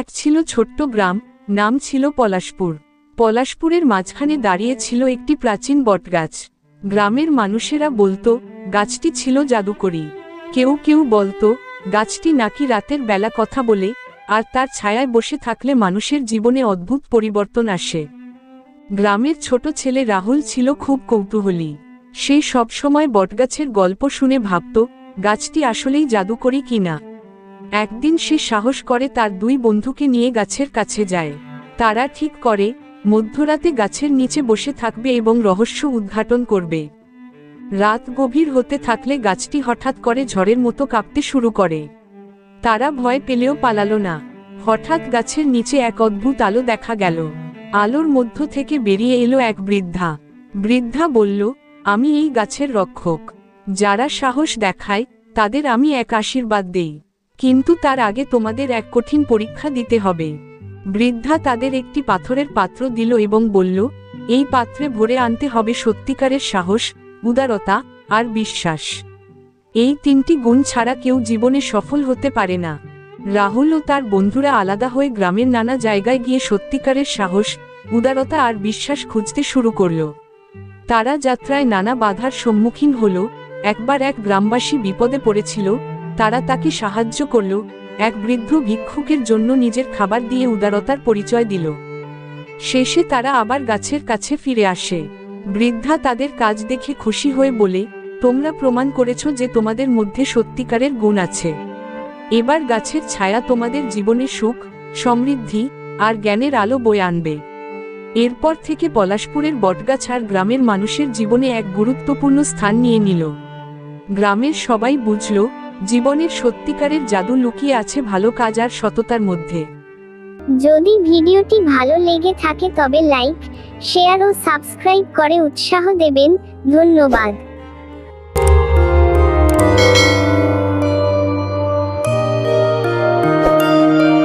এক ছিল ছোট্ট গ্রাম, নাম ছিল পলাশপুর। পলাশপুরের মাঝখানে দাঁড়িয়ে ছিল একটি প্রাচীন বটগাছ। গ্রামের মানুষেরা বলতো গাছটি ছিল জাদুকরী। কেউ কেউ বলতো গাছটি নাকি রাতের বেলা কথা বলে, আর তার ছায়ায় বসে থাকলে মানুষের জীবনে অদ্ভুত পরিবর্তন আসে। গ্রামের ছোট ছেলে রাহুল ছিল খুব কৌতূহলী। সে সবসময় বটগাছের গল্প শুনে ভাবত গাছটি আসলেই জাদুকরী কিনা। একদিন সে সাহস করে তার দুই বন্ধুকে নিয়ে গাছের কাছে যায়। তারা ঠিক করে মধ্যরাতে গাছের নিচে বসে থাকবে এবং রহস্য উদ্ঘাটন করবে। রাত গভীর হতে থাকলে গাছটি হঠাৎ করে ঝড়ের মতো কাঁপতে শুরু করে। তারা ভয় পেলেও পালালো না। হঠাৎ গাছের নিচে এক অদ্ভুত আলো দেখা গেল। আলোর মধ্য থেকে বেরিয়ে এলো এক বৃদ্ধা। বৃদ্ধা বলল, আমি এই গাছের রক্ষক। যারা সাহস দেখায় তাদের আমি এক আশীর্বাদ দেই, কিন্তু তার আগে তোমাদের এক কঠিন পরীক্ষা দিতে হবে। বৃদ্ধা তাদের একটি পাথরের পাত্র দিল এবং বলল, এই পাত্রে ভরে আনতে হবে সত্যিকারের সাহস, উদারতা আর বিশ্বাস। এই তিনটি গুণ ছাড়া কেউ জীবনে সফল হতে পারে না। রাহুল ও তার বন্ধুরা আলাদা হয়ে গ্রামের নানা জায়গায় গিয়ে সত্যিকারের সাহস, উদারতা আর বিশ্বাস খুঁজতে শুরু করল। তারা যাত্রায় নানা বাধার সম্মুখীন হল। একবার এক গ্রামবাসী বিপদে পড়েছিল। তারা তাকে সাহায্য করল। এক বৃদ্ধ ভিক্ষুকের জন্য নিজের খাবার দিয়ে উদারতার পরিচয় দিল। শেষে তারা আবার গাছের কাছে ফিরে আসে। বৃদ্ধা তাদের কাজ দেখে খুশি হয়ে বলে, তোমরা প্রমাণ করেছ যে তোমাদের মধ্যে সত্যিকারের গুণ আছে। এবার গাছের ছায়া তোমাদের জীবনে সুখ, সমৃদ্ধি আর জ্ঞানের আলো বয়ে আনবে। এরপর থেকে পলাশপুরের বটগাছ আর গ্রামের মানুষের জীবনে এক গুরুত্বপূর্ণ স্থান নিয়ে নিল। গ্রামের সবাই বুঝল জীবনের সত্যিকারের জাদু লুকিয়ে আছে ভালো কাজ আর সততার মধ্যে। যদি ভিডিওটি ভালো লেগে থাকে তবে লাইক, শেয়ার ও সাবস্ক্রাইব করে উৎসাহ দেবেন। ধন্যবাদ।